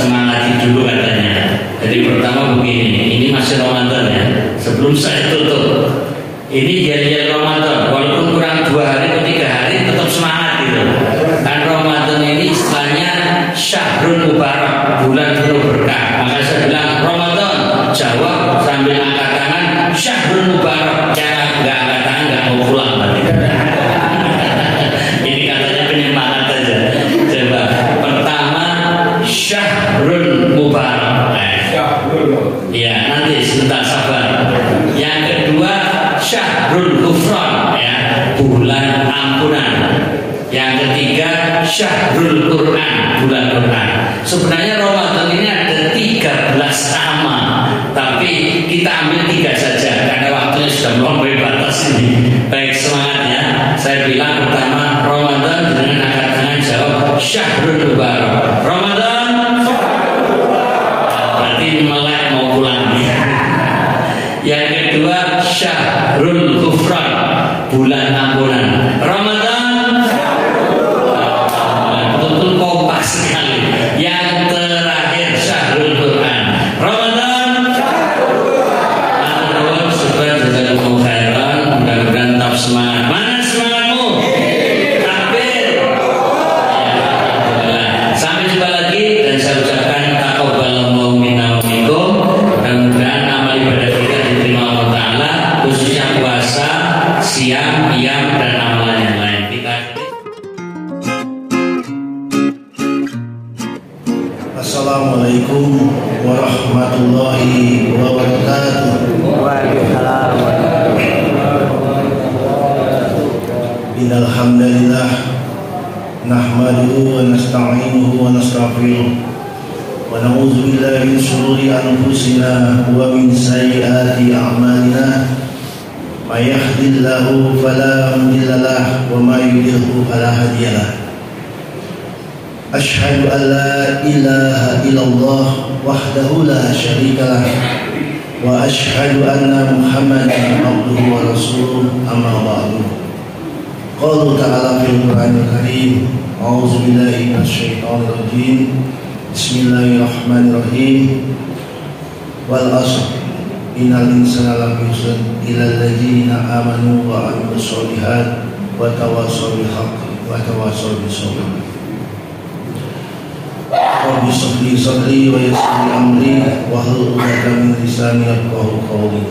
semangati dulu katanya. Jadi pertama begini, ini masih Ramadan ya. Sebelum saya tutup, ini dia Ramadan, walaupun kurang 2 hari atau 3 hari tetap semangat gitu. Dan Ramadan ini istilahnya Syahrul Mubarak, bulan penuh berkah. Maka saya bilang Ramadan, jawab sambil angkat tangan, Syahrul Mubarak. Jangan nggak angkat tangan, nggak mau pulang berarti. Ini katanya penyemangat aja. Coba pertama Syahrul Mubarak. Ya nanti sebentar sabar. Yang kedua Syahrul Ghufran, ya, bulan ampunan. Yang ketiga Syahrul Quran, bulan Quran. Sebenarnya Ramadan ini ada 13 nama, tapi kita ambil 3 saja karena waktunya sudah melampaui batas ini. Baik, semangatnya. Saya bilang pertama Ramadan dengan angkat tangan jawab Syahrul Mubarak. Ramadan, berarti melek mau pulang. Yang kedua Syahrul Ghufran, bulan ampunan. Ramadan, betul-betul kompak sekali. Yang terakhir Syahrul Quran. Ramadan, atur sudah jazakumullah khairan. Mudah-mudahan tetap semangat. Mana semangatmu? Takbir. Ya, sampai jumpa lagi dan saya ucapkan taqabbalallahu minna wa minkum. Mudah-mudahan amal ibadah kita diterima Allah Ta'ala, khususnya puasa, siam, qiyam, dan amalan yang lain. Kita Assalamualaikum warahmatullahi wabarakatuh. Waalaikumsalam. Innal hamdalillah nahmaduhu wa nasta'inuhu wa nastaghfiruh wa na'udzu billahi min shururi anfusina wa min sayyiati a'malina. May yahdihillahu fala mudilla lahu wa may yudlil fala hadiya lahu. Asyhadu an la ilaha illallah wahdahu la syarika lah wa asyhadu anna Muhammadan abduhu wa rasuluh, amma ba'du. Qala ta'ala fil Qur'anil Karim, a'udzu billahi minasyaitonir rajim. Bismillahirrahmanirrahim. Wal 'ashr innal insana lafi khusr illa alladziina amanu wa 'amilus sholihat wa tawassaw bil haqqi wa tawassaw bis sabr. Rabbi shrah sadri wa yassir li amri wahlul 'uqdatam min lisani yafqahu qawli.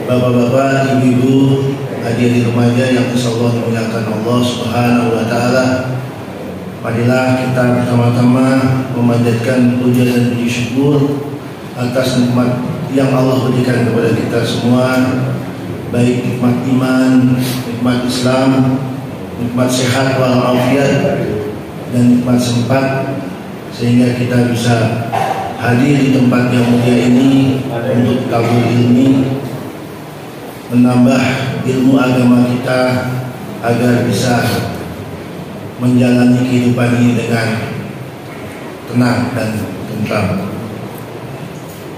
Bapak-bapak, ibu-ibu, hadirin remaja yang insyaallah dimuliakan Allah Subhanahu wa taala. Marilah kita bersama-sama memanjatkan puja dan puji syukur atas nikmat yang Allah berikan kepada kita semua, baik nikmat iman, nikmat Islam, nikmat sehat walafiat, dan nikmat sempat, sehingga kita bisa hadir di tempat yang mulia ini untuk tabur ilmi, menambah ilmu agama kita agar bisa menjalani kehidupan ini dengan tenang dan tentram.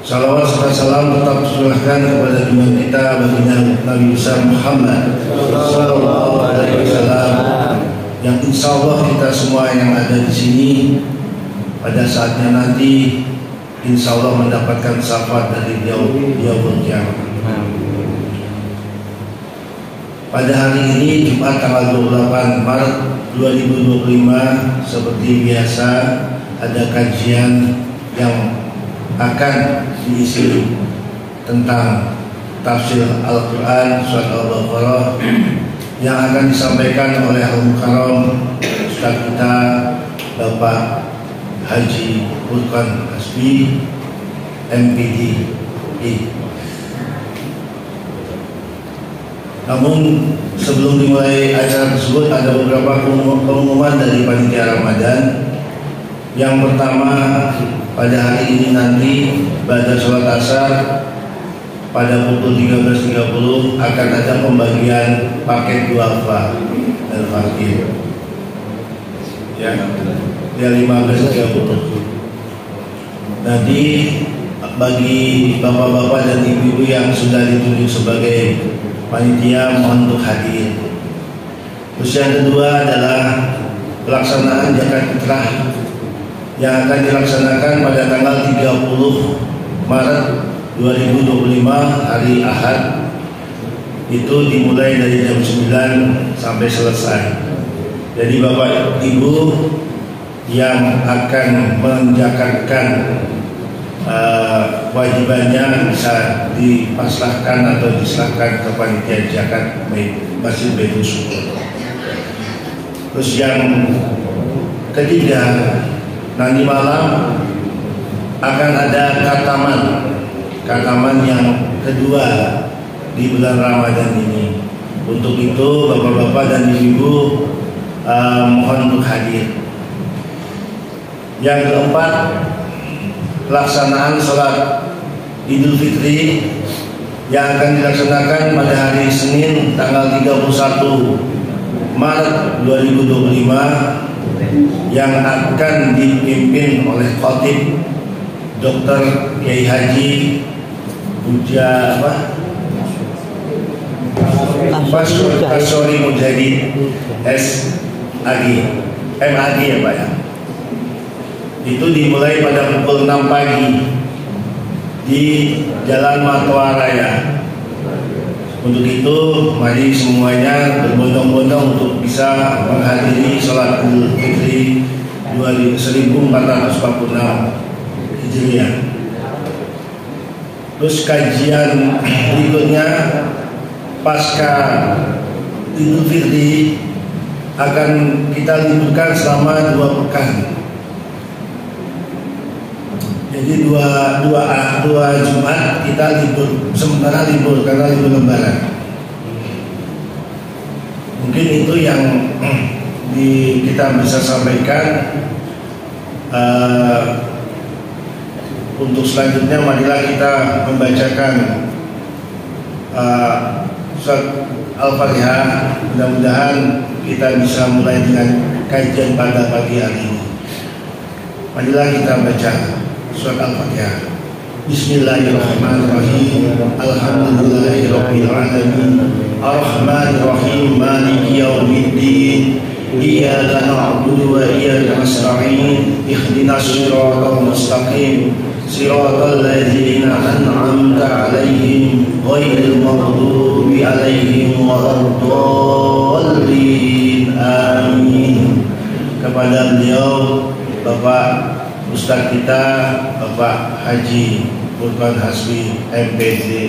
Salawat serta salam tetap tercurahkan kepada junjungan kita baginda Nabi besar Muhammad sallallahu alaihi wasallam, yang insya Allah kita semua yang ada di sini pada saatnya nanti insya Allah mendapatkan syafaat dari yaumul qiyamah. Pada hari ini Jumat tanggal 28 Maret 2025, seperti biasa ada kajian yang akan diisi tentang tafsir Al-Quran surat Al-Baqarah yang akan disampaikan oleh Al-Mukarram Ustaz kita Bapak Haji Furqan Hasbi MPD. Namun sebelum dimulai acara tersebut ada beberapa pengumuman dari panitia Ramadan. Yang pertama, pada hari ini nanti pada sholat asar pada pukul 13.30 akan ada pembagian paket duafa dan fakir. Ya, 15.30. Nanti bagi bapak-bapak dan ibu-ibu yang sudah ditunjuk sebagai panitia mohon untuk hadir. Terus yang kedua adalah pelaksanaan zakat fitrah yang akan dilaksanakan pada tanggal 30 Maret 2025 hari Ahad. Itu dimulai dari jam 9 sampai selesai. Jadi Bapak Ibu yang akan menjakarkan wajibannya bisa dipasrahkan atau diserahkan ke panitia zakat Masjid Baitul Syukur. Terus yang ketiga, nanti malam akan ada kataman yang kedua di bulan Ramadan ini. Untuk itu Bapak-bapak dan Ibu mohon untuk hadir. Yang keempat, pelaksanaan sholat Idul Fitri yang akan dilaksanakan pada hari Senin tanggal 31 Maret 2025 yang akan dipimpin oleh Khatib Dr. Kiai Haji Buja Pasori Mujahid MAG ya Pak ya. Itu dimulai pada pukul 6 pagi di Jalan Matoa Raya. Untuk itu mari semuanya berbondong-bondong untuk bisa menghadiri sholat Idul Fitri 1446 Hijriah. Terus kajian berikutnya pasca Idul Fitri akan kita liburkan selama 2 pekan. Jadi dua Jumat kita libur, sementara libur karena libur Lebaran. Mungkin itu yang kita bisa sampaikan. Untuk selanjutnya marilah kita membacakan surat Al-Fatihah. Mudah-mudahan kita bisa mulai dengan kajian pada pagi hari ini. Marilah kita baca surat Al-Fatihah. Bismillahirrahmanirrahim. Alhamdulillahirabbil alamin. Arrahmanirrahim. Maliki yaumiddin. Iyyaka na'budu wa iyyaka nasta'in. Ihdinas siratal mustaqim. Siratal ladzina an'amta 'alaihim ghairil maghdubi 'alaihim waladdallin. Amin. Kepada beliau Bapak Ustaz kita Bapak Haji Burhan Hasbi MPI,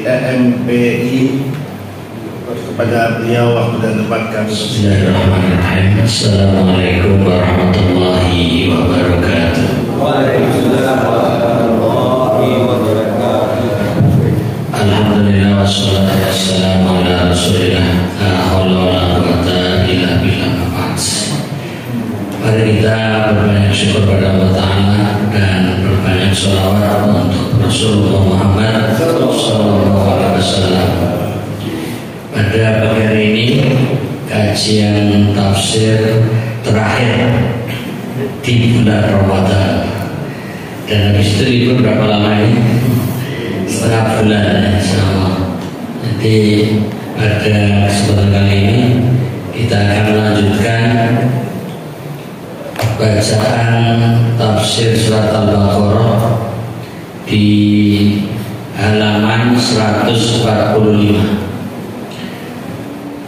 kepada beliau waktu dan tempat kami. Bismillahirrahmanirrahim. Assalamualaikum warahmatullahi wabarakatuh. Waalaikumsalam warahmatullahi wabarakatuh. Alhamdulillah wassalatu wassalamu ala Rasulillah. La haula wala quwwata illa billah. Mari kita berbanyak syukur pada Allah Ta'ala dan berbanyak sholawat untuk Rasulullah Muhammad SAW. Pada pagi hari ini kajian tafsir terakhir di bulan Ramadan. Dan habis itu libur berapa lama ini? Setengah bulan insyaAllah. Jadi pada kesempatan kali ini kita akan melanjutkan bacaan tafsir surat Al-Baqarah di halaman 145.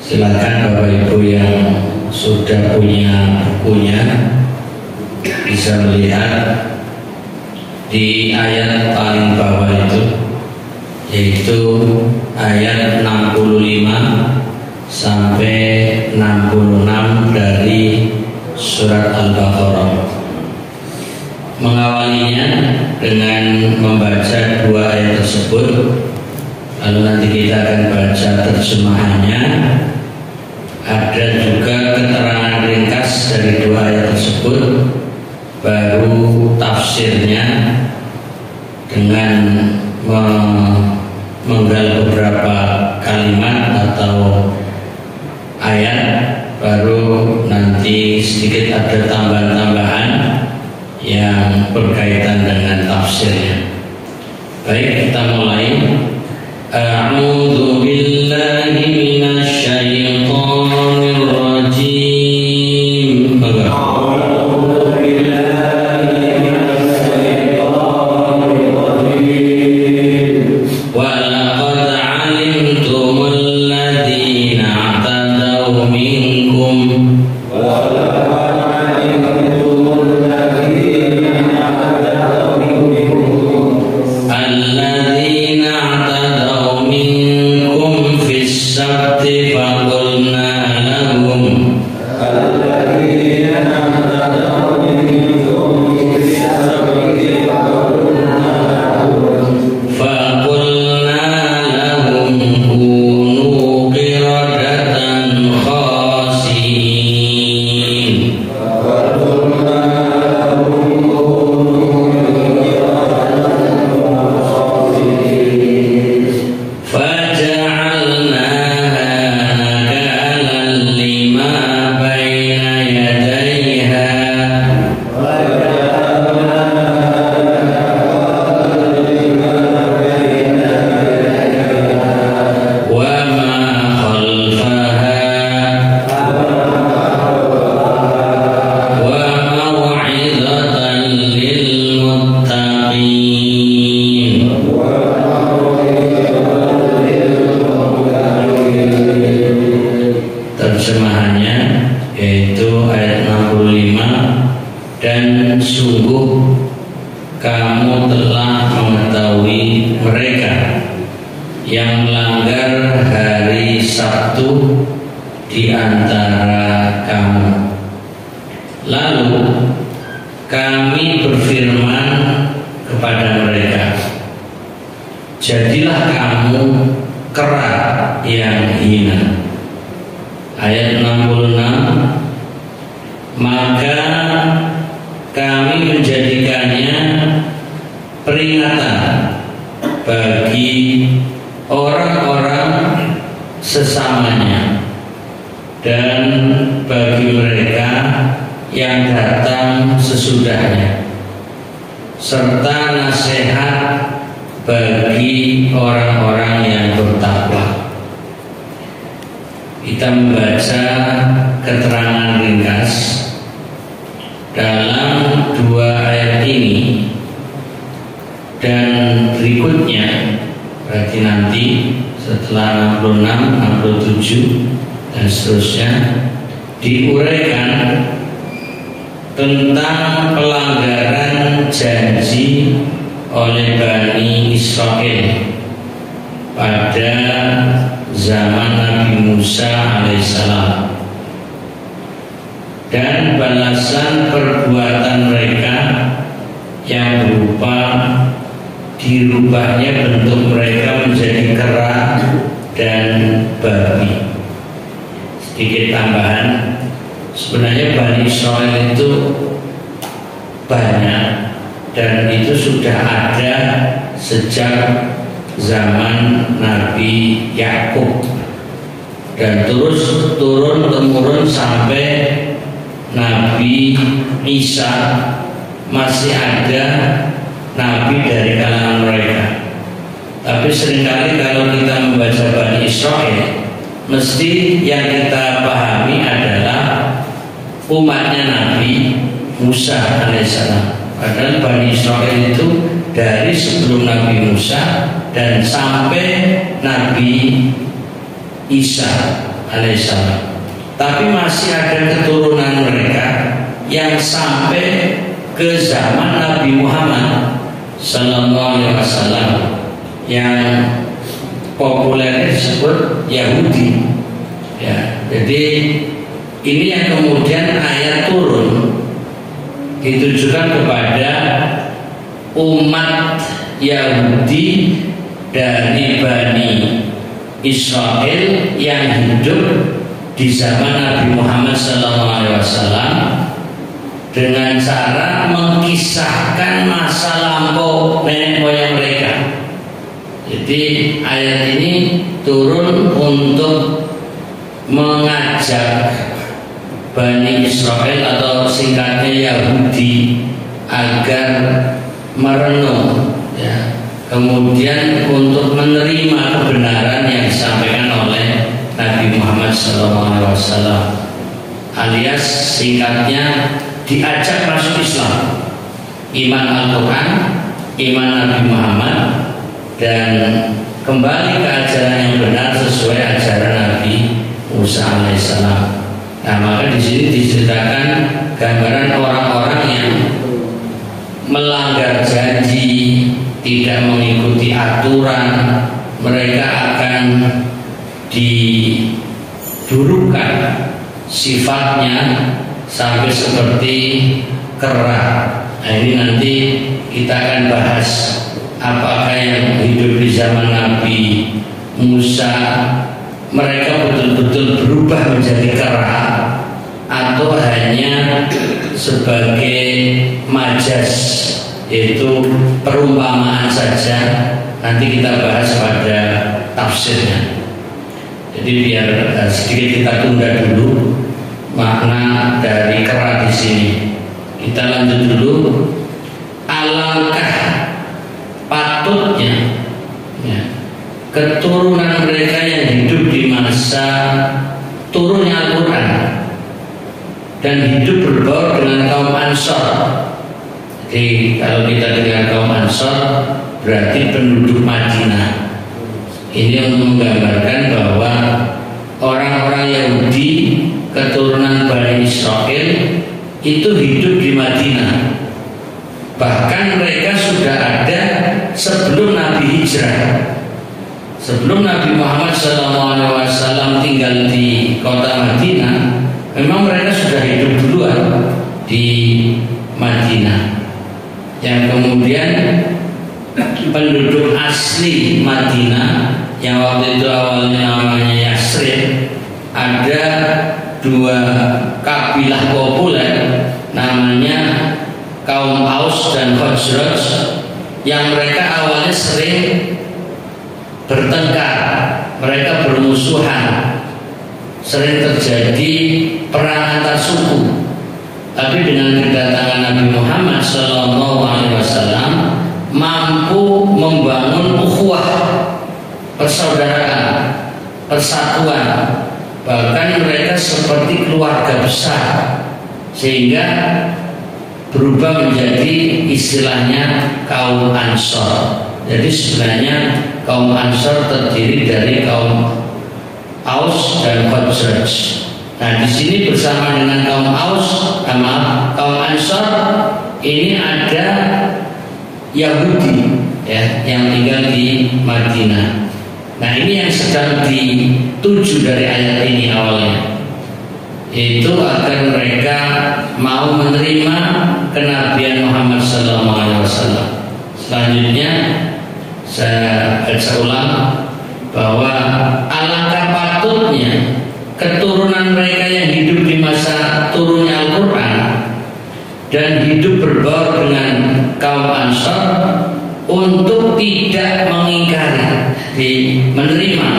Silakan Bapak Ibu yang sudah punya bukunya bisa melihat di ayat paling bawah itu, yaitu ayat 65 sampai 66 dari surat Al-Baqarah. Mengawalinya dengan membaca 2 ayat tersebut, lalu nanti kita akan baca terjemahannya. Ada juga keterangan ringkas dari 2 ayat tersebut, baru tafsirnya dengan menggal beberapa kalimat atau ayat, baru nanti sedikit ada tambahan-tambahan yang berkaitan dengan tafsirnya. Baik, kita mulai. A'udzu billahi minasyaitonir rajim. A'udzu billahi sungguh kamu telah mengetahui mereka yang melanggar hari Sabtu di antara kamu. Lalu kami berfirman kepada mereka, jadilah kamu kera yang hina. Ayat 66, maka kami menjadikannya peringatan bagi orang-orang sesamanya dan bagi mereka yang datang sesudahnya, serta nasihat bagi orang-orang yang bertakwa. Kita membaca keterangan ringkas dalam dua ayat ini dan berikutnya, berarti nanti setelah 66, 67 dan seterusnya diuraikan tentang pelanggaran janji oleh Bani Israel pada zaman Nabi Musa alaihissalam dan balasan perbuatan mereka yang berupa dirubahnya bentuk mereka menjadi kera dan babi. Sedikit tambahan, sebenarnya Bani Israel itu banyak dan itu sudah ada sejak zaman Nabi Yakub dan terus turun temurun sampai Nabi Isa. Masih ada nabi dari kalangan mereka. Tapi seringkali kalau kita membaca Bani Israel, mesti yang kita pahami adalah umatnya Nabi Musa alaihissalam. Padahal Bani Israel itu dari sebelum Nabi Musa dan sampai Nabi Isa alaihissalam. Tapi masih ada keturunan mereka yang sampai ke zaman Nabi Muhammad sallallahu alaihi wasallam yang populer disebut Yahudi. Ya, jadi ini yang kemudian ayat turun ditujukan kepada umat Yahudi dari Bani Israel yang hidup di zaman Nabi Muhammad SAW dengan cara mengkisahkan masa lampau nenek moyang mereka. Jadi ayat ini turun untuk mengajak Bani Israel atau singkatnya Yahudi agar merenung, ya, kemudian untuk menerima kebenaran yang disampaikan oleh Nabi Muhammad SAW, alias singkatnya diajak masuk Islam, iman Al-Quran, iman Nabi Muhammad, dan kembali ke ajaran yang benar sesuai ajaran Nabi Musa alaihissalam. Nah, maka di sini diceritakan gambaran orang-orang yang melanggar janji, tidak mengikuti aturan, mereka akan didurukkan sifatnya sampai seperti kera. Nah, ini nanti kita akan bahas apakah yang hidup di zaman Nabi Musa mereka betul-betul berubah menjadi kera atau hanya sebagai majas, yaitu perumpamaan saja. Nanti kita bahas pada tafsirnya. Jadi biar sedikit kita tunda dulu makna dari kera di sini. Kita lanjut dulu. Alangkah patutnya, ya, keturunan mereka yang hidup di masa turunnya Al-Quran dan hidup berbaur dengan kaum Ansor. Jadi kalau kita dengan kaum Ansor berarti penduduk Madinah. Ini untuk menggambarkan bahwa orang-orang Yahudi keturunan Bani Israel itu hidup di Madinah Bahkan mereka sudah ada sebelum Nabi hijrah. Sebelum Nabi Muhammad SAW tinggal di kota Madinah, memang mereka sudah hidup duluan di Madinah. Yang kemudian penduduk asli Madinah yang waktu itu awalnya namanya Yasrib, ada dua kabilah populer namanya kaum Aus dan Khazraj, yang mereka awalnya sering bertengkar, mereka bermusuhan, sering terjadi perang antar suku. Tapi dengan kedatangan Nabi Muhammad SAW mampu membangun ukhuwah, persaudaraan, persatuan, bahkan mereka seperti keluarga besar, sehingga berubah menjadi istilahnya kaum Ansor. Jadi sebenarnya kaum Ansor terdiri dari kaum Aus dan Khazraj. Nah, di sini bersama dengan kaum Aus sama kaum Ansor ini ada Yahudi ya, yang tinggal di Madinah. Nah, ini yang sedang dituju dari ayat ini awalnya, yaitu agar mereka mau menerima kenabian Muhammad SAW. Selanjutnya saya baca ulang bahwa alangkah patutnya keturunan mereka yang hidup di masa turunnya Al-Quran dan hidup berbaur dengan kaum Ansor untuk tidak mengingkari, menerima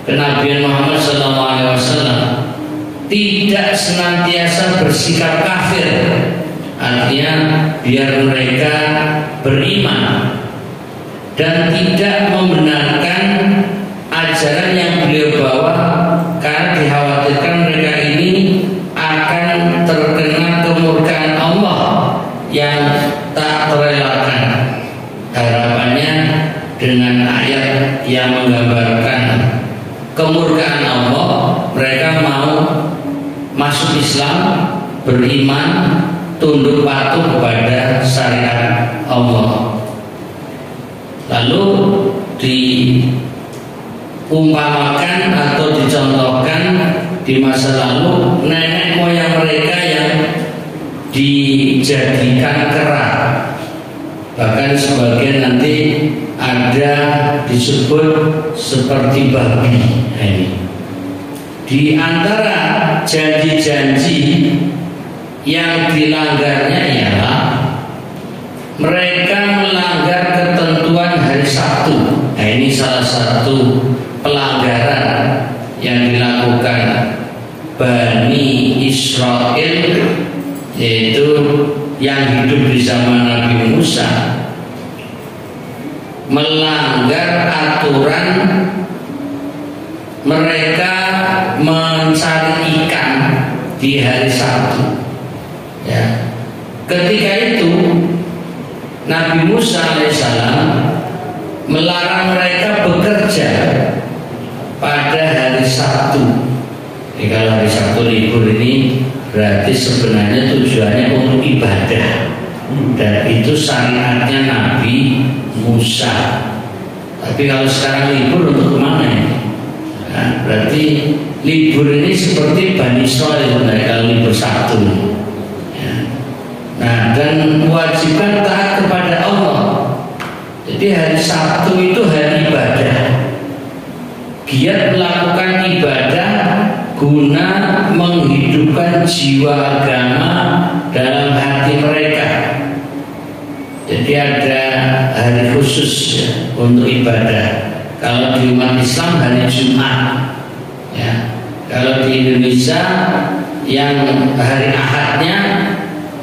kenabian Muhammad SAW, tidak senantiasa bersikap kafir. Artinya biar mereka beriman dan tidak membenarkan ajaran yang beliau bawa, karena dikhawatirkan mereka ini akan terkena kemurkaan Allah yang tak terelakkan. Harapannya dengan ayat yang menggambarkan kemurkaan Allah, mereka mau masuk Islam, beriman, tunduk patuh kepada syariat Allah. Lalu diumpamakan atau dicontohkan di masa lalu nenek moyang mereka yang dijadikan kera. Bahkan sebagian nanti ada disebut seperti babi. Di antara janji-janji yang dilanggarnya ialah mereka melanggar ketentuan hari Sabtu. Nah, ini salah satu pelanggaran yang dilakukan Bani Israel, yaitu yang hidup di zaman Nabi Musa, melanggar aturan mereka mencari ikan di hari Sabtu. Ya. Ketika itu Nabi Musa alaihissalam melarang mereka bekerja pada hari Sabtu. Jadi kalau hari Sabtu libur ini berarti sebenarnya tujuannya untuk ibadah, dan itu syariatnya Nabi Musa. Tapi kalau sekarang libur untuk kemana ini? Nah, berarti libur ini seperti Bani Israil kalau libur Sabtu. Nah, dan mewajibkan taat kepada Allah. Jadi hari Sabtu itu hari ibadah, giat melakukan ibadah guna menghidupkan jiwa agama dalam hati mereka. Jadi ada hari khusus ya, untuk ibadah. Kalau di umat Islam hari Jumat, ya. Kalau di Indonesia yang hari Ahadnya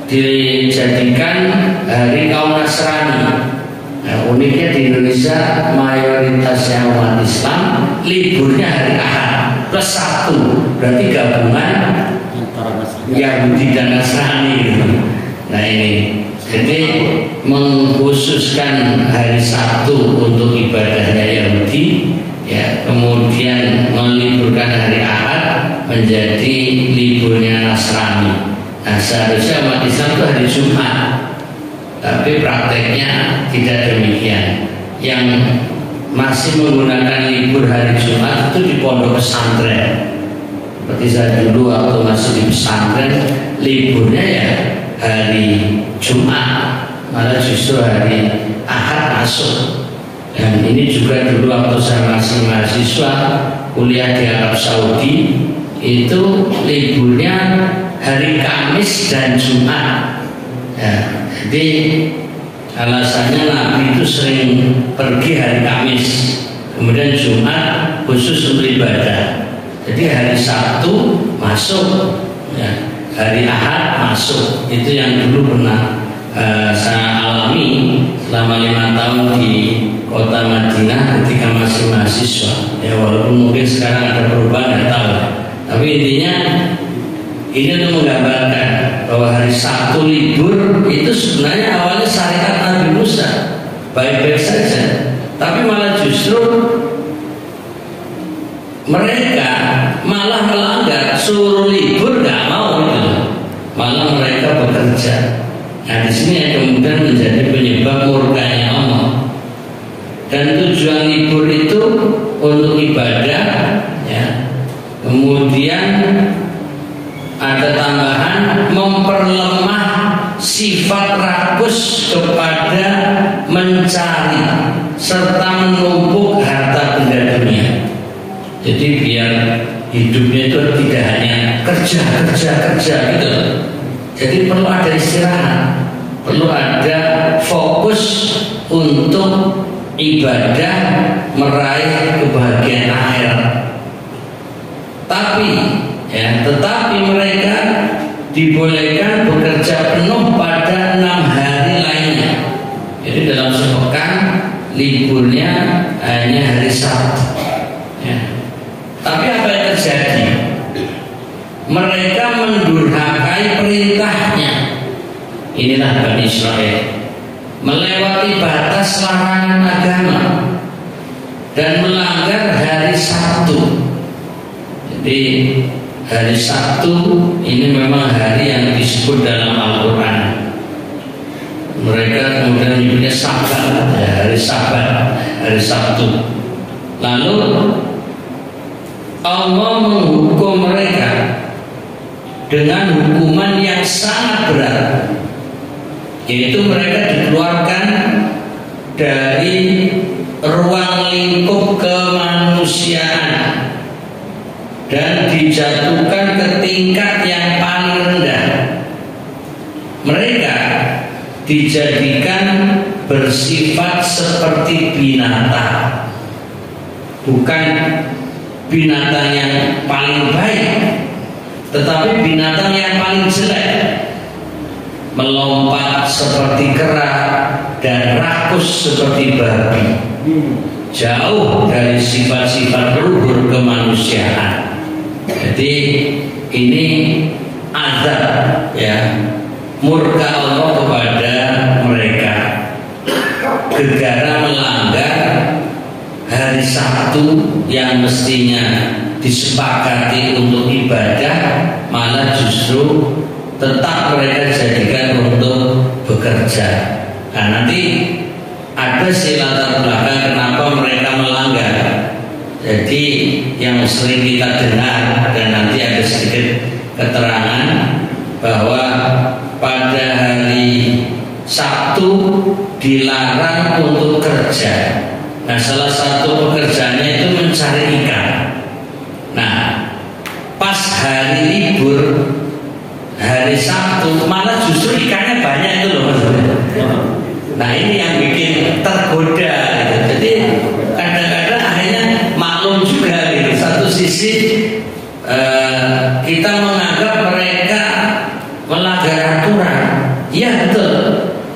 dijadikan hari kaum Nasrani. Nah, uniknya di Indonesia mayoritasnya umat Islam liburnya hari Ahad plus Sabtu, berarti gabungan Yahudi dan Nasrani gitu. Nah, ini jadi mengkhususkan hari Sabtu untuk ibadahnya Yahudi, ya, kemudian meliburkan hari Ahad menjadi liburnya Nasrani. Nah, seharusnya umat Islam itu hari Jumat. Tapi prakteknya tidak demikian. Yang masih menggunakan libur hari Jumat itu di pondok pesantren. Seperti saya dulu waktu masih di pesantren, liburnya ya hari Jumat, malah justru hari Ahad masuk. Dan ini juga dulu waktu saya masih mahasiswa kuliah di Arab Saudi, itu liburnya hari Kamis dan Jumat. Ya, jadi alasannya Nabi itu sering pergi hari Kamis, kemudian Jumat khusus untuk ibadah. Jadi hari Sabtu masuk, ya, hari Ahad masuk. Itu yang dulu pernah saya alami selama 5 tahun di kota Madinah ketika masih mahasiswa. Ya, walaupun mungkin sekarang ada perubahan, nggak tahu. Tapi intinya ini untuk menggambarkan bahwa hari Sabtu libur itu sebenarnya awalnya syariat Nabi Musa baik-baik saja, tapi malah justru mereka malah melanggar, suruh libur nggak mau gitu, malah mereka bekerja. Nah di sini yang kemudian menjadi penyebab murkanya Allah. Dan tujuan libur itu untuk ibadah, ya. Kemudian ada tambahan memperlemah sifat rakus kepada mencari serta menumpuk harta benda dunia. Jadi biar hidupnya itu tidak hanya kerja gitu. Jadi perlu ada istirahat, perlu ada fokus untuk ibadah, meraih kebahagiaan akhirat. Tetapi mereka dibolehkan bekerja penuh pada 6 hari lainnya. Jadi dalam sepekan liburnya hanya hari Sabtu. Ya. Tapi apa yang terjadi? Mereka mendurhakai perintahnya. Inilah Bani Israel, melewati batas larangan agama dan melanggar hari Sabtu. Jadi hari Sabtu ini memang hari yang disebut dalam Al-Quran. Mereka kemudian menyebutnya Sabat, ya, hari Sabat, hari Sabtu. Lalu Allah menghukum mereka dengan hukuman yang sangat berat, yaitu mereka dikeluarkan dari ruang lingkup kemanusiaan dan dijatuhkan ke tingkat yang paling rendah. Mereka dijadikan bersifat seperti binatang, bukan binatang yang paling baik, tetapi binatang yang paling jelek, melompat seperti kera dan rakus seperti babi, jauh dari sifat-sifat luhur kemanusiaan. Jadi ini azab, ya, murka Allah kepada mereka gara-gara melanggar hari Sabtu yang mestinya disepakati untuk ibadah, malah justru tetap mereka jadikan untuk bekerja. Nah nanti ada latar belakang kenapa mereka melanggar. Jadi yang sering kita dengar dan nanti ada sedikit keterangan bahwa pada hari Sabtu dilarang untuk kerja. Nah salah satu pekerjaannya itu mencari ikan. Nah pas hari libur hari Sabtu malah justru ikannya banyak itu loh. Nah ini yang bikin tergoda gitu. Jadi kadang-kadang akhirnya maklum juga gitu. Satu sisi kita menganggap mereka melanggar aturan, iya betul.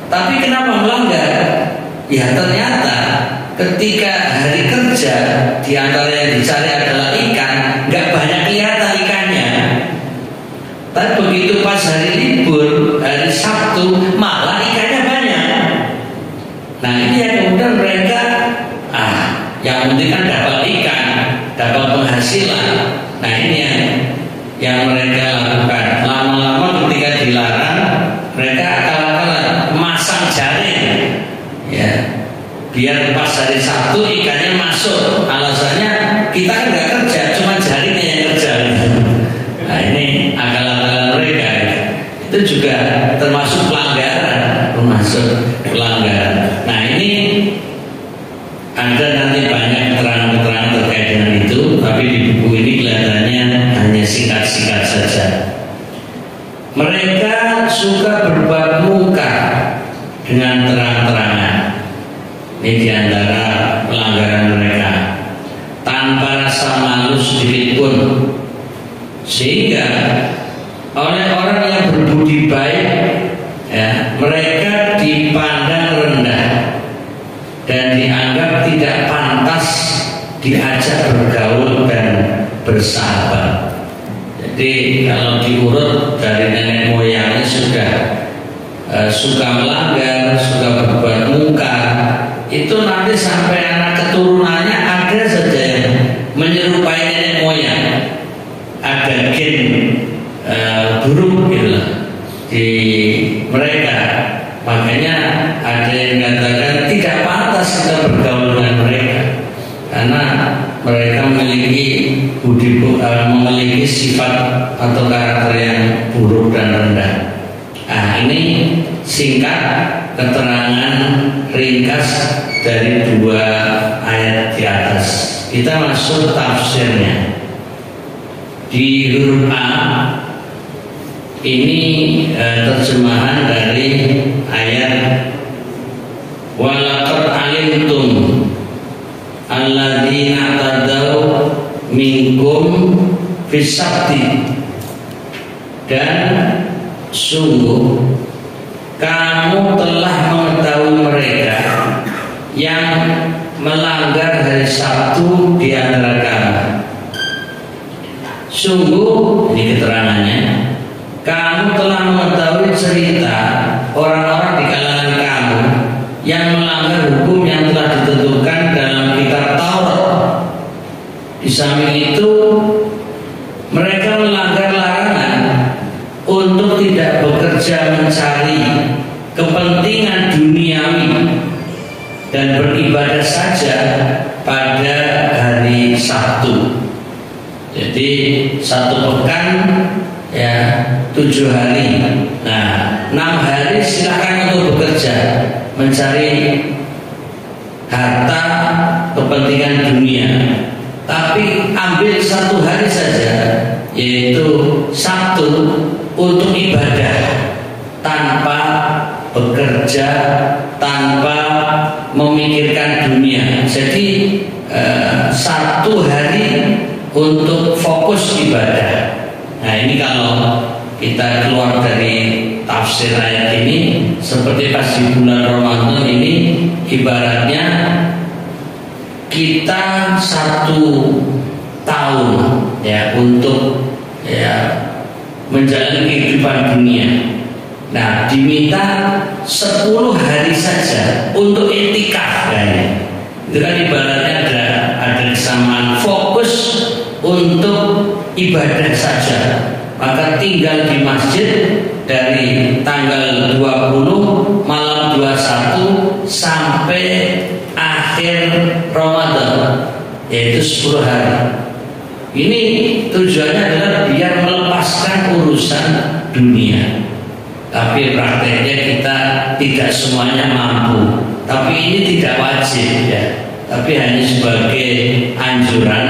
Tapi kenapa melanggar? Ya ternyata ketika hari kerja di antara yang dicari adalah ikan, nggak banyak kelihatan ikannya. Tapi begitu pas hari libur hari Sabtu malah ikannya banyak. Nah ini yang kemudian mereka yang penting kan dapat ikan, dapat penghasilan. Nah ini yang mereka lakukan. Lama-lama ketika dilarang, mereka akal-akalan masang biar pas hari Sabtu ikannya masuk. Alasannya kita kan nggak kerja, cuma jarinya yang kerja. Nah ini akal-akal mereka. Itu juga termasuk pelanggaran, Nah ini ada nanti banyak keterangan-keterangan terkait dengan itu, tapi di buku ini kelihatannya hanya singkat-singkat saja. Mereka suka berbuat muka dengan terang-terangan. Ini diantara pelanggaran mereka, tanpa rasa malu sedikit pun, sehingga oleh orang yang berbudi baik, ya, mereka dipandang rendah dan dianggap tidak pantas diajak bergaul dan bersahabat. Jadi kalau diurut dari nenek moyangnya sudah suka melanggar, suka berbuat muka, itu nanti sampai anak keturunannya ada saja yang menyerupai nenek moyang, ada gen buruk gitu di mereka. Makanya ada yang mengatakan tidak pantas kita bergaul dengan mereka karena mereka memiliki sifat atau karakter yang buruk dan rendah. Nah ini singkat keterangan ringkas dari 2 ayat di atas. Kita masuk tafsirnya. Di huruf A ini terjemahan dari ayat walaqad alimtum alladzina tadaw minkum fisabti, dan sungguh kamu telah mengetahui mereka yang melanggar hari Sabtu di antara kamu. Sungguh, ini keterangannya, kamu telah mengetahui cerita orang-orang di kalangan kamu yang melanggar hukum yang telah ditentukan dalam kitab Taurat. Di samping itu, mereka melanggar larangan untuk tidak bekerja mencari kepentingan duniawi dan beribadah saja pada hari Sabtu. Jadi 1 pekan ya 7 hari. Nah 6 hari silakan untuk bekerja mencari harta kepentingan dunia, tapi ambil 1 hari saja, yaitu Sabtu, untuk ibadah tanpa bekerja, tanpa memikirkan dunia. Jadi 1 hari untuk fokus ibadah. Nah ini kalau kita keluar dari tafsir ayat ini, seperti pas di bulan Ramadan ini, ibaratnya kita 1 tahun ya untuk ya menjalani kehidupan dunia. Nah diminta 10 hari saja untuk iktikaf kayaknya. Itu kan ibaratnya ada kesamaan, fokus untuk ibadah saja. Maka tinggal di masjid dari tanggal 20 malam 21 sampai akhir Ramadan, yaitu 10 hari. Ini tujuannya adalah biar melepaskan urusan dunia. Tapi prakteknya kita tidak semuanya mampu. Tapi ini tidak wajib ya, tapi hanya sebagai anjuran.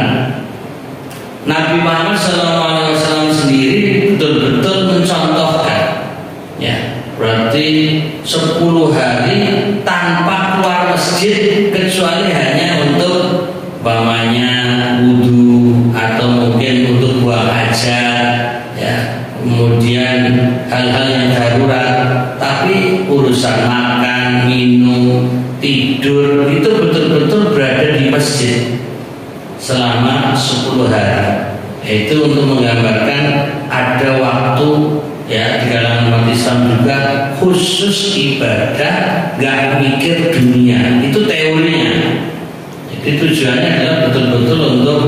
Nabi Muhammad SAW sendiri betul-betul mencontohkan ya, berarti 10 hari tanpa keluar masjid kecuali hanya untuk umpamanya wudu atau mungkin untuk buang hajat ya, kemudian hal-hal yang darurat. Tapi urusan makan, minum, tidur itu betul-betul berada di masjid selama 10 hari. Itu untuk menggambarkan ada waktu ya di kalangan umat Islam juga khusus ibadah, gak mikir dunia. Itu teorinya. Jadi tujuannya adalah betul-betul untuk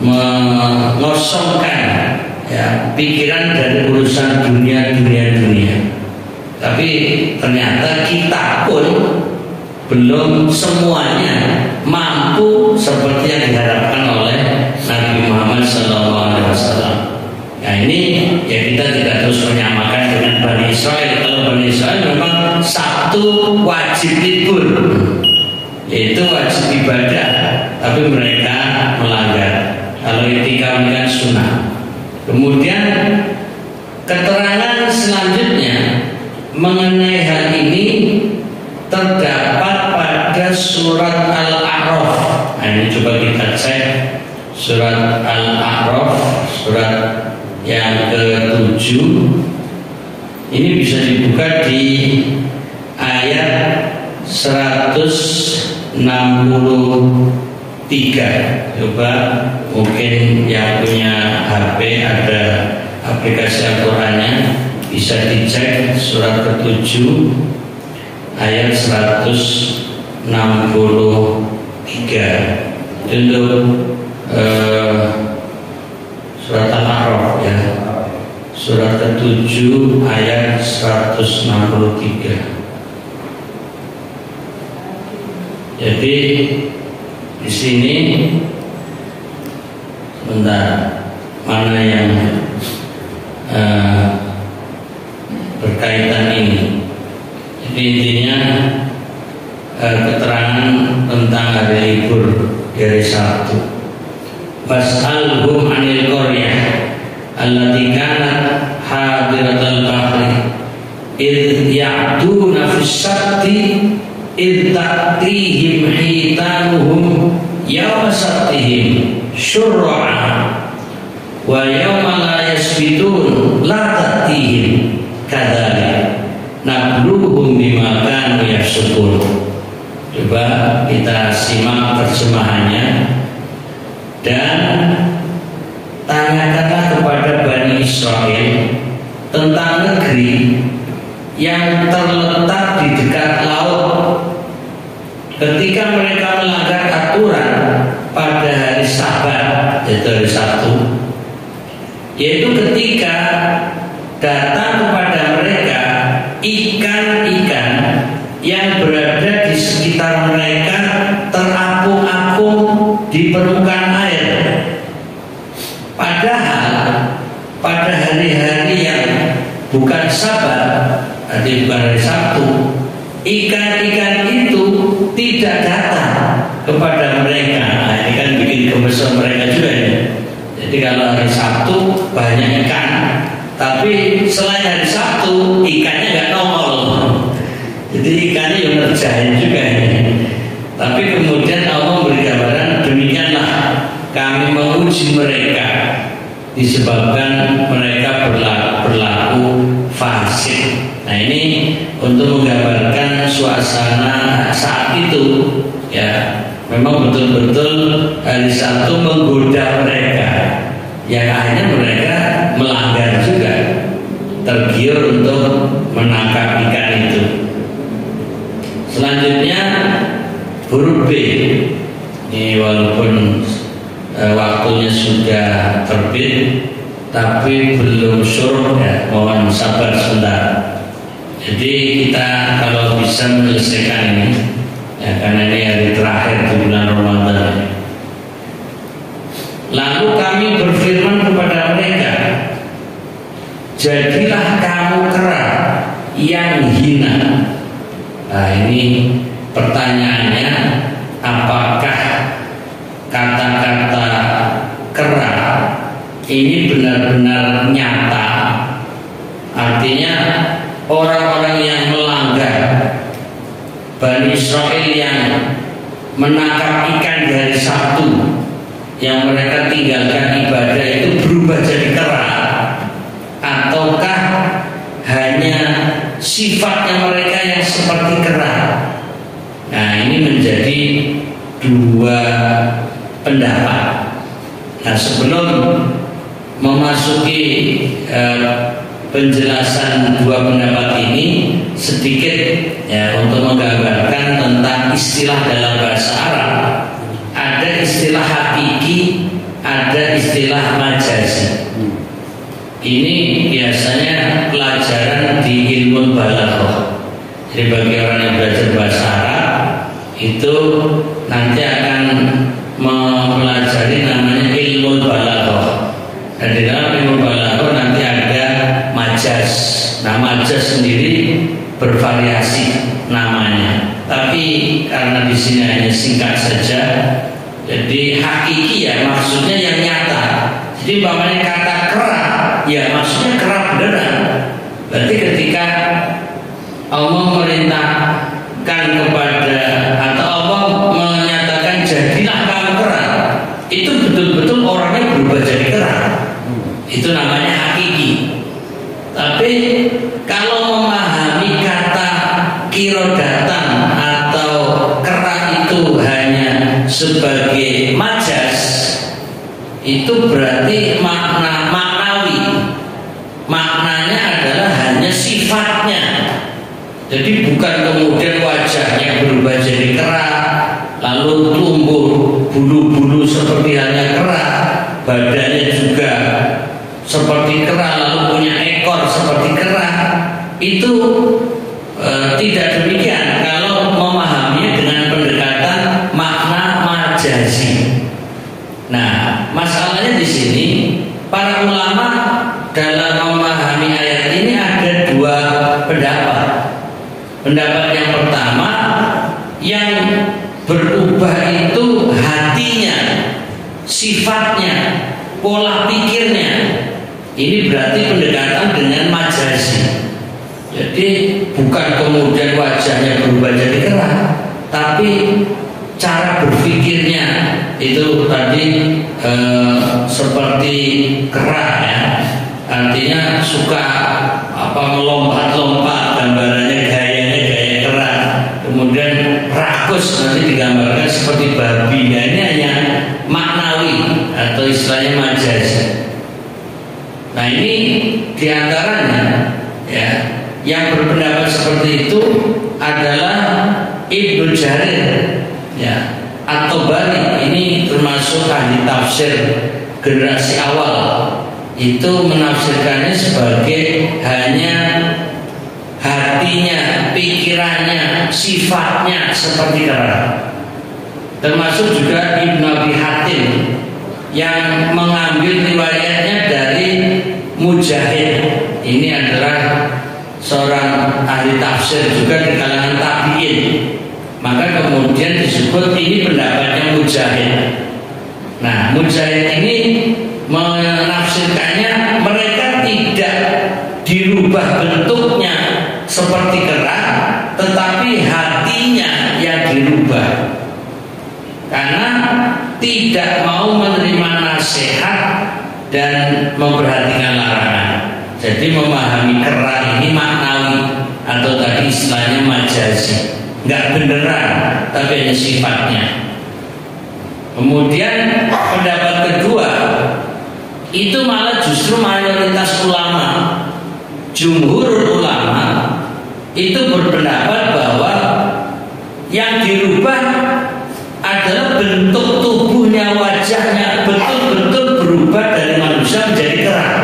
mengosongkan ya pikiran dari urusan dunia. Tapi ternyata kita pun belum semuanya mampu seperti yang diharapkan oleh Nabi Muhammad SAW. Nah ini ya kita tidak terus menyamakan dengan Bani Israel. Kalau Bani Israel memang Sabtu wajib libur, yaitu wajib ibadah, tapi mereka melanggar. Kalau itikaf kan sunnah. Kemudian keterangan selanjutnya mengenai hal ini terdapat pada surat Al-A'raf. Nah ini coba kita cek surat Al-A'raf, surat yang ke-7. Ini bisa dibuka di ayat 163. Coba mungkin yang punya HP ada aplikasi Al-Qur'annya, bisa dicek surat ke-7 ayat 163. Untuk surat Al-A'raf ya, surat ke-7 ayat 163. Jadi di sini sebentar, mana yang berkaitan ini. Jadi intinya keterangan tentang hari libur dari Sabtu. Fas'alhum 'anil qaryah allati kanat hadiratal bahri idh ya'duna fis sabti idh ta'tihim hitanuhum yawma sabtihim syur'a wa yawma la yasbitun la ta'tihim kadzalik nabluhum bima kanu yafsukun. Coba kita simak terjemahannya. Dan tanyakanlah kepada Bani Israel tentang negeri yang terletak di dekat laut ketika mereka melanggar aturan pada hari Sabat, yaitu hari Sabtu, yaitu ketika datang kepada mereka ikan-ikan yang berada di sekitar mereka terapung-apung di permukaan air. Padahal pada hari-hari yang bukan Sabat, bukan hari Sabtu, ikan-ikan itu tidak datang kepada mereka. Nah, ini kan bikin gemes mereka juga ya. Jadi kalau hari Sabtu banyak ikan, tapi selain hari Sabtu ikannya nggak nongol. Jadi ikannya yang ngerjain juga ini. Tapi kemudian Allah memberi gambaran, demikianlah kami menguji mereka disebabkan mereka berlaku fasik. Nah ini untuk menggambarkan suasana saat itu ya, memang betul-betul hari Sabtu menggoda mereka, yang akhirnya mereka melanggar juga, tergiur untuk menangkap ikan itu. Selanjutnya huruf B. Ini walaupun waktunya sudah terbit, tapi belum syuruh ya, mohon sabar sebentar. Jadi kita kalau bisa menyelesaikan ini ya, karena ini hari terakhir di bulan Ramadan. Lalu kami berfirman kepada mereka, jadilah kamu kera yang hina. Nah ini pertanyaannya, apakah kata-kata kera ini benar-benar nyata? Artinya orang-orang yang melanggar, Bani Israel yang menangkap ikan di hari Sabtu, yang mereka tinggalkan ibadah itu berubah jadi kera, ataukah hanya sifatnya mereka yang seperti kera? Nah ini menjadi dua pendapat. Nah sebelum memasuki penjelasan dua pendapat ini, sedikit ya untuk menggambarkan tentang istilah dalam bahasa Arab. Ada istilah hakiki, ada istilah majazi. Ini biasanya pelajaran di ilmu balaghah. Jadi bagi orang yang belajar bahasa Arab, itu nanti akan mempelajari namanya ilmu balaghah. Dan di dalam ilmu balaghah nanti ada majaz. Nah, majaz sendiri bervariasi namanya. Tapi karena di sini hanya singkat saja, jadi hakiki ya maksudnya yang nyata. Jadi umpamanya kata kerah, ya maksudnya kerah beneran. Berarti ketika Allah merintahkan kepada atau Allah menyatakan jadilah kamu kerah, itu betul-betul orangnya berubah jadi kerah. Itu namanya hakiki. Tapi kalau memahami kata kirodatan atau kerah itu hanya sebagai majas, itu berarti maknawi. Maknanya adalah hanya sifatnya. Jadi bukan kemudian wajahnya berubah jadi kerah, lalu tumbuh bulu-bulu seperti halnya kerah, badannya juga seperti kerah, lalu punya ekor seperti kerah. Itu tidak demikian kalau memahaminya dengan pendekatan makna majazi. Nah, masalahnya di sini para ulama dalam memahami ayat ini ada dua pendapat. Pendapat yang pertama, yang berubah itu hatinya, sifatnya, pola pikirnya. Ini berarti pendekatan dengan majazi. Jadi bukan kemudian wajahnya berubah jadi kerah, tapi cara berpikirnya itu tadi seperti kerah ya. Artinya suka melompat-lompat, gambarannya gayanya gaya kerah. Kemudian rakus nanti digambarkan seperti babi. Nah, ini hanya maknawi atau istilahnya majazi. Nah, ini diantaranya ya, yang berpendapat seperti itu adalah Ibnu Jarir ya, atau Bari. Ini termasuk ahli tafsir generasi awal. Itu menafsirkannya sebagai hanya hatinya, pikirannya, sifatnya seperti kerah. Termasuk juga Ibnu Abi Hatim yang mengambil riwayatnya dari Mujahid. Ini adalah seorang ahli tafsir juga di kalangan tabi'in. Maka kemudian disebut ini pendapatnya Mujahid. Nah, Mujahid ini menafsirkannya mereka tidak dirubah bentuknya seperti kerah, tetapi hatinya yang dirubah. Karena tidak mau menerima nasihat dan memperhatikan larangan. Jadi memahami kerah ini maknawi atau tadi istilahnya majazi, nggak beneran, tapi hanya sifatnya. Kemudian pendapat kedua itu malah justru mayoritas ulama, jumhur ulama itu berpendapat bahwa yang dirubah adalah bentuk tubuhnya, wajahnya betul-betul berubah dari manusia menjadi kerah.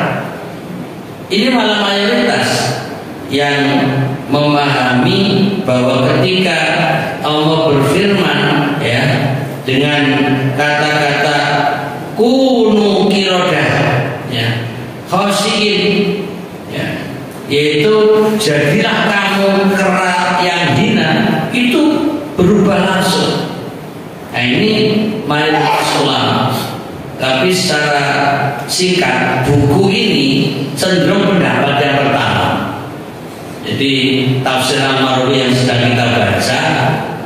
Ini malah mayoritas yang memahami bahwa ketika Allah berfirman ya dengan kata-kata kunu kirodah ya khosiin ya, yaitu jadilah kamu kerah yang hina, itu berubah langsung. Nah, ini mayoritas ulama. Tapi secara singkat, buku ini cenderung pendapat yang pertama. Jadi tafsir Al-Marwazi yang sedang kita baca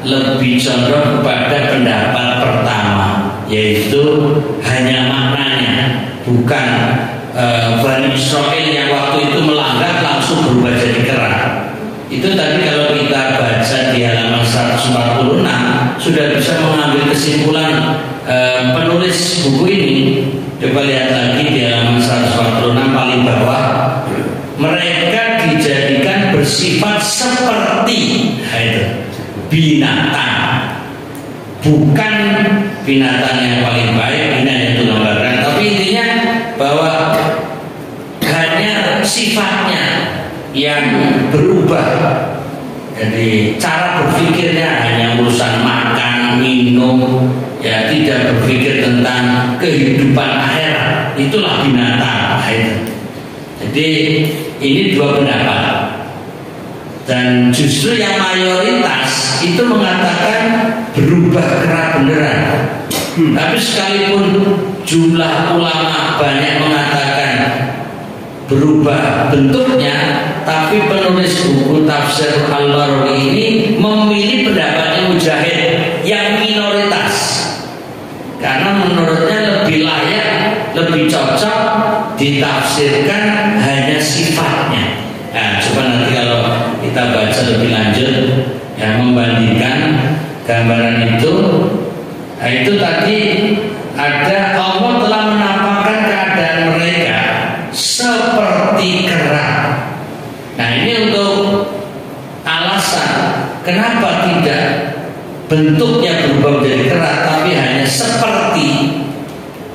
lebih condong kepada pendapat pertama, yaitu hanya maknanya, bukan Bani Israil yang waktu itu melanggar langsung berubah jadi kerah. Itu tadi kalau kita baca di halaman 146 sudah bisa mengambil kesimpulan penulis buku ini. Coba lihat lagi di halaman 146 paling bawah. Mereka dijadikan bersifat seperti itu binatang, bukan binatang yang paling baik. Ini hanya menggambarkan, tapi intinya bahwa hanya sifatnya yang berubah Jadi cara berpikirnya hanya urusan makan, minum, ya tidak berpikir tentang kehidupan akhirat. Itulah binatang. Jadi ini dua pendapat. Dan justru yang mayoritas itu mengatakan berubah kera beneran. Tapi sekalipun jumlah ulama banyak mengatakan berubah bentuknya, tapi penulis buku tafsir Al-Barawi ini memilih pendapatnya Mujahid yang minoritas, karena menurutnya lebih layak, lebih cocok ditafsirkan hanya sifatnya. Nah, coba nanti kalau kita baca lebih lanjut, ya, membandingkan gambaran itu. Nah, itu tadi ada Allah telah menampakkan keadaan mereka seperti kera. Nah, ini untuk alasan kenapa tidak bentuknya berubah menjadi kera, tapi hanya seperti.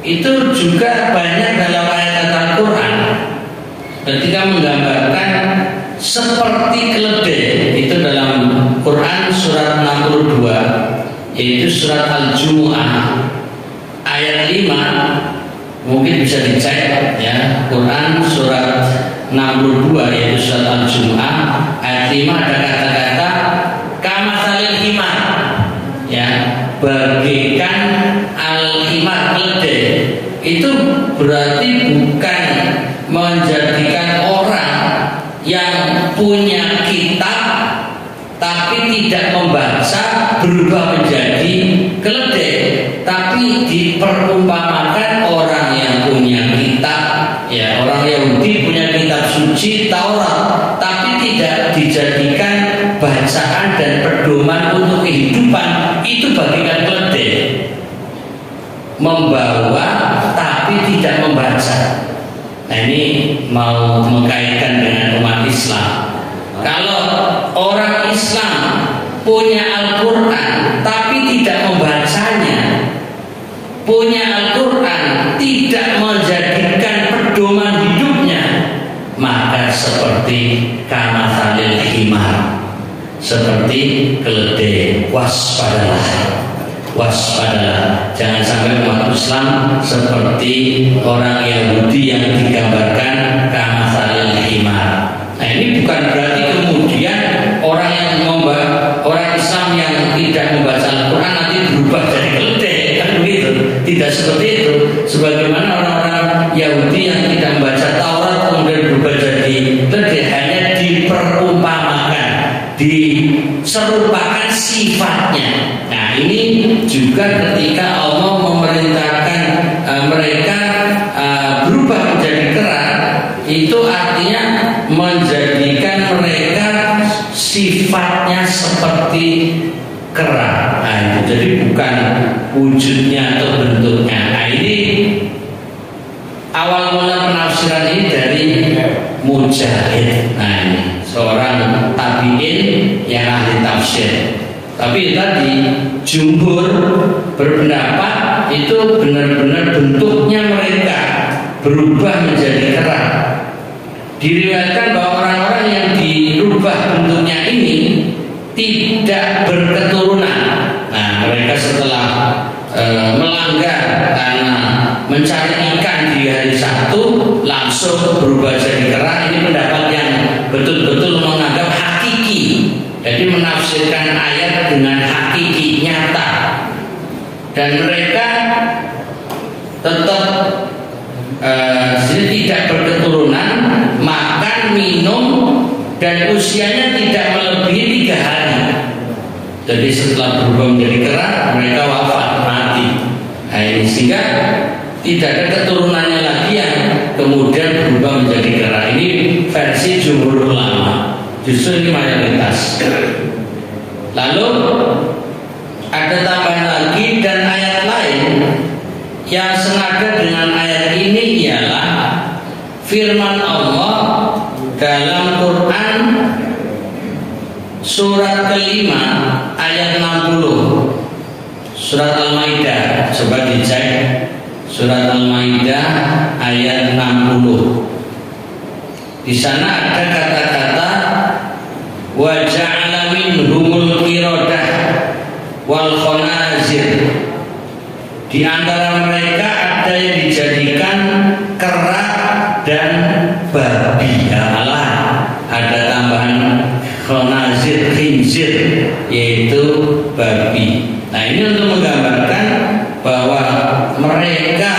Itu juga banyak dalam ayat Al-Quran ketika menggambarkan seperti keledai. Itu dalam Quran surat 62, yaitu surat Al-Jumu'ah ayat 5. Mungkin bisa dicek, ya, Quran surat 62 yaitu surat Al-Jumu'ah ayat 5 ada kata-kata kamatsalil himar, ya, bagaikan al-himar, keledai. Itu berarti bukan menjadikan orang yang punya kitab tapi tidak membaca berubah menjadi keledai, tapi diperumpamakan orang yang punya kitab, ya, orang Yahudi punya kitab suci Taurat, tapi tidak dijadikan bacaan dan pedoman untuk kehidupan. Itu bagikan keledai, membawa tapi tidak membaca. Nah, ini mau mengkaitkan dengan umat Islam. Kalau orang Islam punya Al-Quran tapi tidak membacanya, punya Al-Quran tidak menjadikan pedoman hidupnya, maka seperti kamatsalil himar, seperti keledai. Waspadalah, jangan sampai umat Islam seperti orang Yahudi yang digambarkan kamatsalil himar. Nah, ini bukan berarti kemudian orang Islam yang tidak membaca Al-Quran nanti berubah jadi keledai, kan begitu? Tidak seperti itu. Sebagaimana orang-orang Yahudi yang tidak membaca Taurat kemudian berubah jadi keledai, hanya diperumpamakan, diserupakan sifatnya. Nah, ini juga ketika Allah memerintahkan mereka berubah menjadi kera, itu artinya menjadikan mereka sifatnya seperti kera. Nah, itu jadi bukan wujudnya atau bentuknya. Nah, ini awal mula penafsiran ini dari Mujahid. Nah, ini seorang tabi'in yang ahli tafsir. Tapi tadi jumhur berpendapat itu benar-benar bentuknya mereka berubah menjadi kera. Diriwayatkan bahwa orang-orang yang dirubah bentuknya ini tidak berketurunan. Nah, mereka setelah melanggar karena mencari ikan di hari Sabtu langsung berubah jadi kera. Ini pendapat yang betul-betul menganggap hakiki. Jadi menafsirkan ayat dengan hakiki, nyata. Dan mereka tetap tidak berketurunan, makan, minum, dan usianya tidak melebihi 3 hari. Jadi setelah berubah menjadi kera, mereka wafat, mati. Nah, ini sehingga tidak ada keturunannya lagi yang kemudian berubah menjadi kera. Ini versi jumhur ulama. Justru ini mayoritas. Lalu ada tambahan lagi dan ayat lain yang senada dengan ayat ini ialah firman Allah dalam Quran surat kelima ayat 60, surat Al-Maidah. Coba dicek surat Al-Maidah ayat 60. Di sana ada kata-kata wa ja'ala Di antara mereka ada yang dijadikan kera dan babi. Allah ada tambahan khanazir, khinzir, yaitu babi. Nah, ini untuk menggambarkan bahwa mereka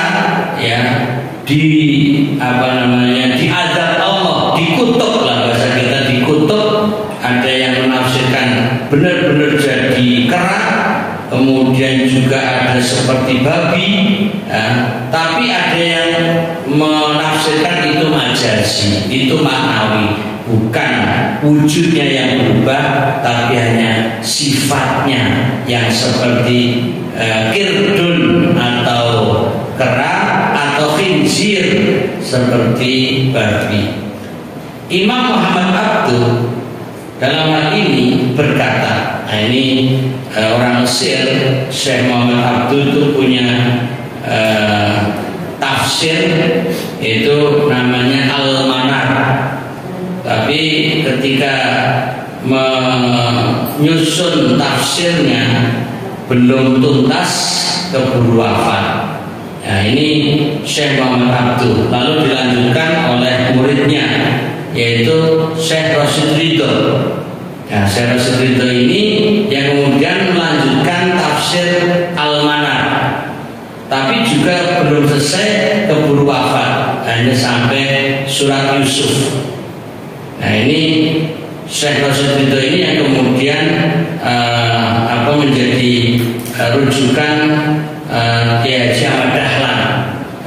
ya diazab Allah, dikutuk lah bahasa kita, dikutuk. Ada yang menafsirkan benar-benar jadi kera, kemudian juga ada seperti babi, ya. Tapi ada yang menafsirkan itu majazi, itu maknawi, bukan wujudnya yang berubah, tapi hanya sifatnya yang seperti kirdun atau kera atau khinzir seperti babi. Imam Muhammad Abduh dalam hal ini berkata, nah ini orang Mesir, Syekh Muhammad Abduh itu punya tafsir, itu namanya Al-Manar. Tapi ketika menyusun tafsirnya belum tuntas, keburu wafat. Nah, ini Syekh Muhammad Abduh, lalu dilanjutkan oleh muridnya, yaitu Syekh Rasyid Ridho. Nah, Syekh Rasyid Ridho ini yang kemudian melanjutkan tafsir Al-Manar, tapi juga belum selesai, keburu wafat, hanya sampai surat Yusuf. Nah, ini Syekh Rasyid Ridho ini yang kemudian menjadi rujukan Kiai Haji Ahmad Dahlan,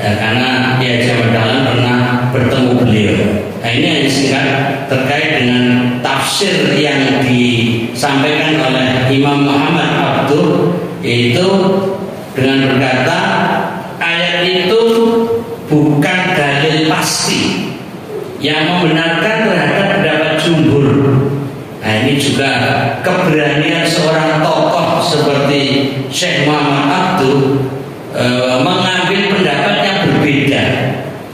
ya, karena Kiai Haji Ahmad Dahlan pernah bertemu beliau. Nah, ini hanya singkat terkait dengan tafsir yang disampaikan oleh Imam Muhammad Abduh, yaitu dengan berkata ayat itu bukan dalil pasti yang membenarkan terhadap pendapat jumhur. Nah, ini juga keberanian seorang tokoh seperti Syekh Muhammad Abduh mengambil pendapat yang berbeda.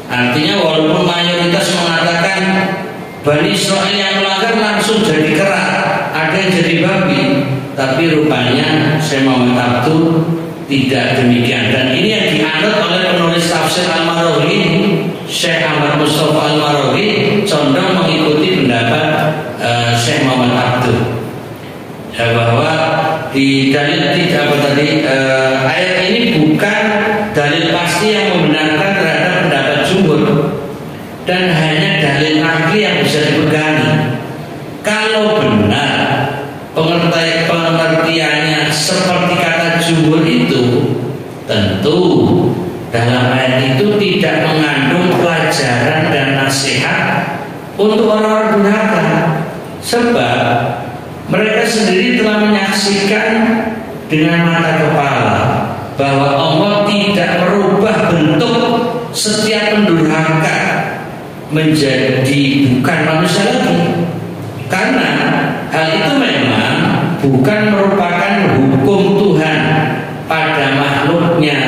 Artinya walaupun mayoritas mengatakan Bani Israil yang melanggar langsung jadi kera, ada yang jadi babi, tapi rupanya Syekh Muhammad Abduh tidak demikian. Dan ini yang dianut oleh penulis tafsir Al-Marawi, Syekh Ahmad Mustafa Al-Marawi, condong mengikuti pendapat Syekh Muhammad Abduh, ya, bahwa di dalil ayat ini bukan dalil pasti yang membenarkan terhadap pendapat jumhur, dan hanya dalil akli yang bisa dipegangi. Kalau benar pengertiannya seperti kata jumhur itu, tentu dalam ayat itu tidak mengandung pelajaran dan nasihat untuk orang-orang durhaka, sebab mereka sendiri telah menyaksikan dengan mata kepala bahwa Allah tidak merubah bentuk setiap pendurhaka menjadi bukan manusia lagi, karena hal itu memang bukan merupakan hukum Tuhan pada makhluknya.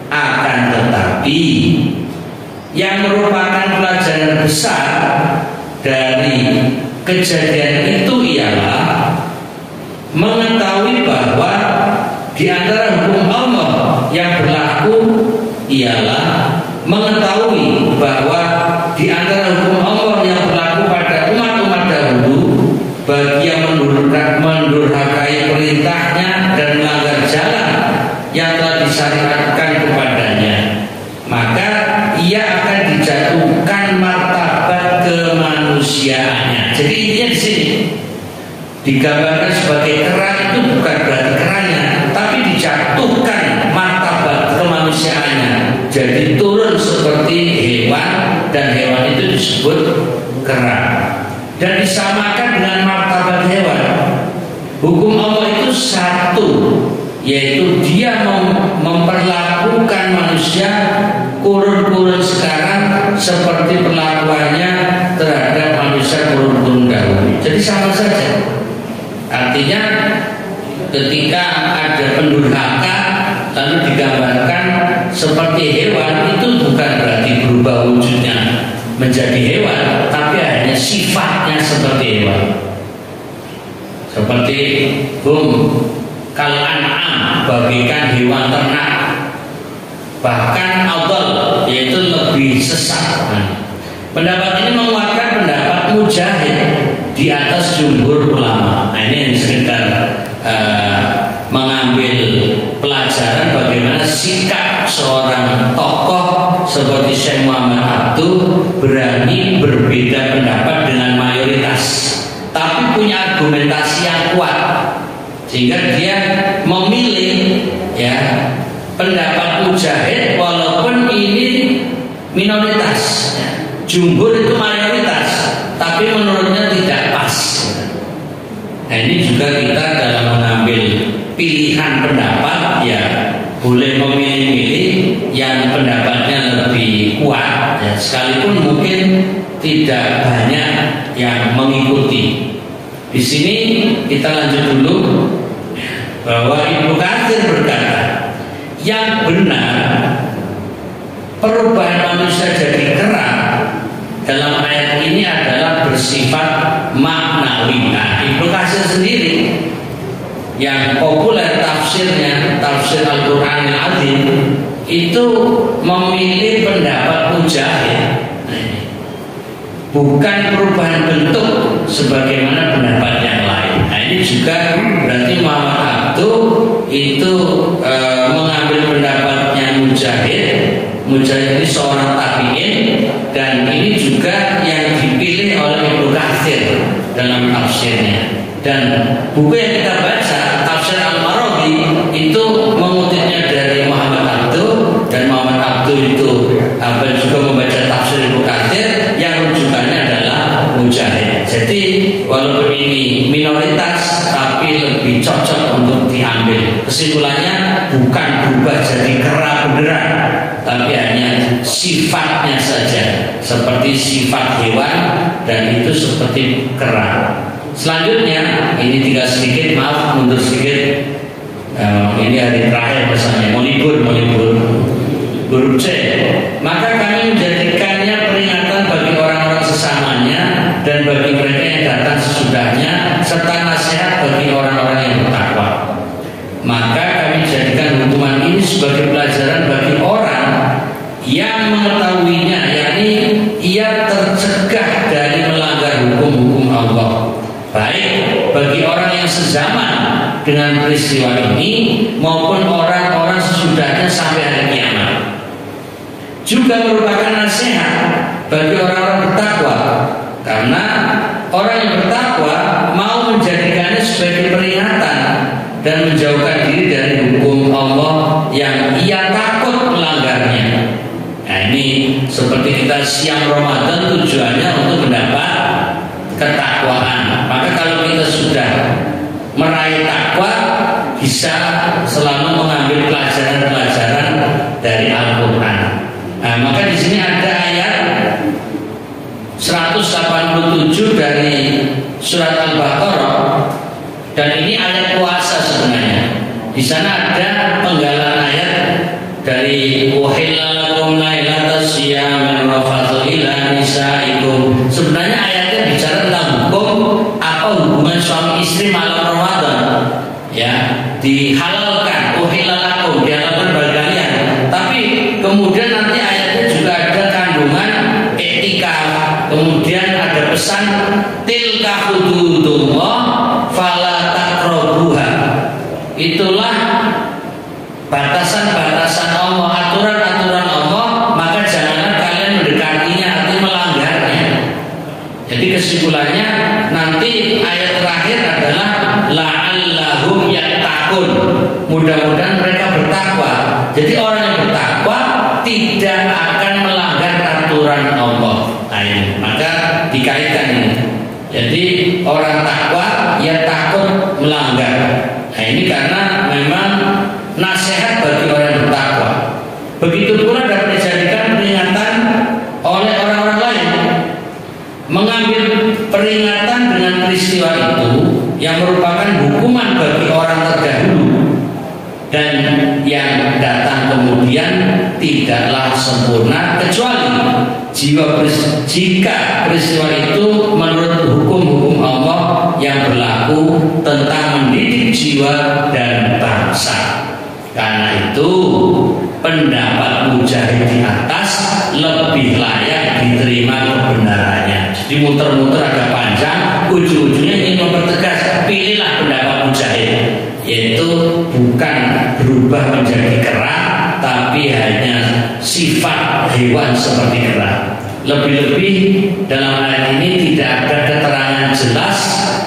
Akan tetapi yang merupakan pelajaran besar dari kejadian itu ialah mengetahui bahwa di antara hukum Allah yang berlaku ialah mengetahui bahwa di antara hukum Allah yang berlaku pada umat-umat dahulu, bagi yang mendurhakai perintahnya dan melanggar jalan yang telah disyariatkan kepadanya, maka ia akan dijatuhkan martabat kemanusiaannya. Jadi intinya di sini digambarkan sebagai kera itu bukan berarti keranya, tapi dijatuhkan martabat kemanusiaannya. Jadi turun seperti hewan, dan hewan itu disebut kera, dan disamakan dengan martabat hewan. Hukum Allah itu satu, yaitu dia memperlakukan manusia kurun-kurun sekarang seperti perlakuannya terhadap manusia kurun-kurun dahulu. Jadi sama saja. Artinya ketika ada pendurhaka lalu digambarkan seperti hewan, itu bukan berarti berubah wujudnya menjadi hewan, tapi hanya sifatnya seperti hewan. Seperti kal an'am, bagaikan hewan ternak. bahkan afdal, yaitu lebih sesat. Pendapat ini menguatkan pendapat Mujahid di atas jumhur ulama. Nah, ini yang sekedar mengambil pelajaran bagaimana sikap seorang tokoh seperti Syekh Muhammad Abduh berani berbeda pendapat dengan mayoritas, tapi punya argumentasi yang kuat sehingga dia memilih ya pendapat Mujahid walaupun ini minoritas. Jumhur itu mayoritas, tapi menurutnya tidak pas. Nah, ini juga kita dalam mengambil pilihan pendapat ya boleh memilih-milih yang pendapatnya lebih kuat ya, sekalipun mungkin tidak banyak yang mengikuti. Di sini kita lanjut dulu bahwa Ibnu Katsir berkata, yang benar perubahan manusia jadi kera dalam ayat ini adalah bersifat maknawi. Nah, Ibnu Katsir sendiri yang populer tafsirnya, tafsir Al-Qur'anil Azim, itu memilih pendapat Mujahid. Bukan perubahan bentuk sebagaimana pendapat yang lain. Nah, ini juga berarti Muhammad Abduh itu mengambil pendapatnya Mujahid. Mujahid ini seorang tabi'in, dan ini juga yang dipilih oleh Ibnu Katsir dalam tafsirnya. Dan buku yang kita baca, tafsir Al-Marabi, itu mengutipnya dari Muhammad Abduh, dan Muhammad Abduh itu juga membaca tafsir Ibnu Katsir yang rujukannya adalah Mujahid. Jadi walaupun ini minoritas, tapi lebih cocok untuk diambil. Kesimpulannya bukan berubah jadi kera beneran, tapi hanya sifatnya saja, seperti sifat hewan, dan itu seperti kera. Selanjutnya, ini tinggal sedikit, maaf mundur sedikit. Ini hari terakhir misalnya, mau libur. Huruf C. Maka kami menjadikannya peringatan bagi orang-orang sesamanya dan bagi mereka yang datang sesudahnya, serta nasihat bagi orang-orang yang bertakwa. Maka kami jadikan hukuman ini sebagai pelajaran bagi orang yang mengetahuinya, yakni ia tercegah dari melanggar hukum-hukum Allah, baik bagi orang yang sezaman dengan peristiwa ini maupun orang-orang sesudahnya sampai hari kiamat. Juga merupakan nasihat bagi orang-orang bertakwa, karena orang yang bertakwa mau menjadikannya sebagai peringatan dan menjauhkan diri dari hukum Allah yang ia takut melanggarnya. Nah, ini seperti kita siang Ramadan tujuannya untuk mendapat ketakwaan. Maka kalau kita sudah meraih takwa, bisa selalu mengambil pelajaran-pelajaran dari Al-Quran. Nah, maka di sini ada ayat 187 dari surat Al-Baqarah, dan ini ayat puasa sebenarnya. Di sana ada penggalan ayat dari uhillalakum lailatas syiyamir rafathu ila nisaikum. Sebenarnya ayatnya bicara tentang hukum apa hubungan suami istri malam Ramadan. Ya, dihalalkan, uhillalakum, dihalalkan bagi kalian. Tapi kemudian nanti ayatnya juga ada kandungan etikaf. Kemudian ada pesan tilka hududullah fala taqrabuha. Itulah batasan-batasan Allah, aturan-aturan Allah, maka janganlah kalian mendekatinya atau melanggarnya. Jadi kesimpulannya nanti ayat terakhir adalah la'allahum yattaqun. Mudah-mudahan mereka bertakwa. Jadi orang yang bertakwa tidak akan melanggar aturan Allah. Nah, ini maka dikaitkan ini. Jadi orang takwa ya takut melanggar. Nah, ini karena memang nasihat bagi orang yang bertakwa. Begitu pula dapat dijadikan peringatan oleh orang-orang lain. Mengambil peringatan dengan peristiwa itu yang merupakan hukuman bagi orang terdahulu dan yang datang kemudian tidaklah sempurna kecuali jika peristiwa itu menurut hukum-hukum Allah yang berlaku tentang mendidik jiwa dan bangsa. Karena itu pendapat mujahid di atas lebih layak diterima kebenarannya. Jadi muter-muter agak panjang, ujung-ujungnya ingin mempertegas, pilihlah pendapat mujahid, yaitu bukan berubah menjadi kera, tapi hanya sifat hewan seperti kera. Lebih-lebih dalam hal ini tidak ada keterangan jelas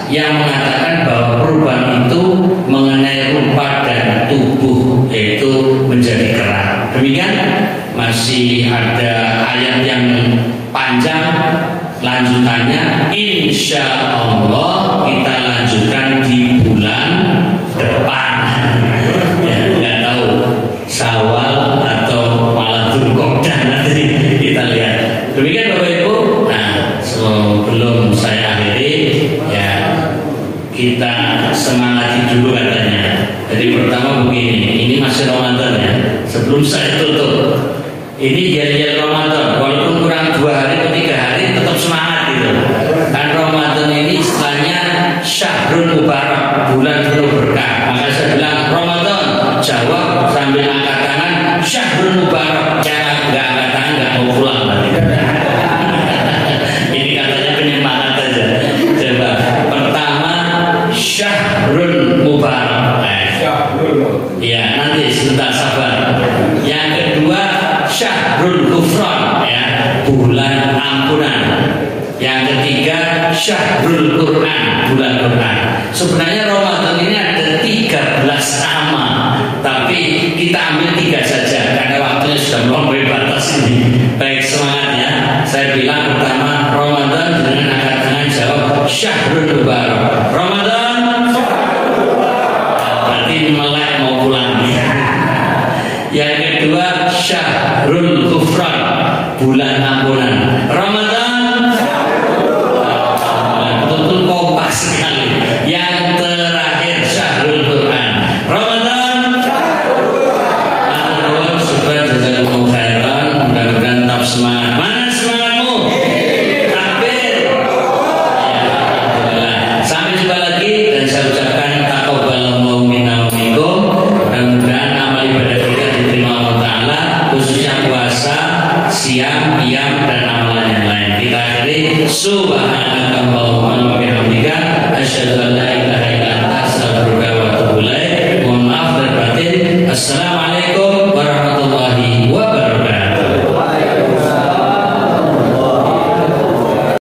yang mengatakan bahwa perubahan itu mengenai rupa dan tubuh, yaitu menjadi kera. Demikian, masih ada ayat yang panjang lanjutannya. Insya Allah kita lanjutkan di bulan depan. Ya, nggak tahu Syawal atau malah Dzulqa'dah, nanti kita lihat. Demikian Bapak Ibu. Nah, sebelum saya akhiri, ya kita semangati dulu katanya. Jadi pertama begini, ini masih Ramadan ya. Sebelum saya tutup, ini yel-yel Ramadan, walaupun kurang 2 hari atau 3 hari, tetap semangat gitu. Kan Ramadan ini istilahnya Syahrul Mubarak, bulan penuh berkah. Maka saya bilang Ramadan, jawab sambil angkat tangan, Syahrul Mubarak. Jangan nggak angkat tangan, nggak mau pulang berarti. Ini katanya penyemangat aja. Coba pertama Syahrul Mubarak. Ya, nanti sebentar sabar. Yang kedua Syahrul Ghufran, ya, bulan ampunan. Yang ketiga Syahrul Quran, bulan Quran. Sebenarnya Ramadan ini ada 13 nama, tapi kita ambil 3 saja karena waktunya sudah melampaui batas ini. Baik, semangat ya. Saya bilang pertama Ramadan, dengan angkat tangan jawab Syahrul Mubarak. Ramadan, berarti melek mau pulang. Yang kedua Syahrul Ghufran, bulan ampunan. Ramadan, betul kompak sekali. Yang terakhir Syahrul Quran. Ramadan, supaya jazakumullah khairan, mudah-mudahan tetap semangat. Mana semangatmu? Takbir. Ya, alhamdulillah. Sampai jumpa lagi, dan saya ucapkan taqabbalallahu minna wa minkum. Mudah-mudahan amal ibadah kita diterima Allah Ta'ala, khususnya puasa, siam, qiyam, dan amalan yang lain. Kita akhiri subhanakallahumma wa bihamdika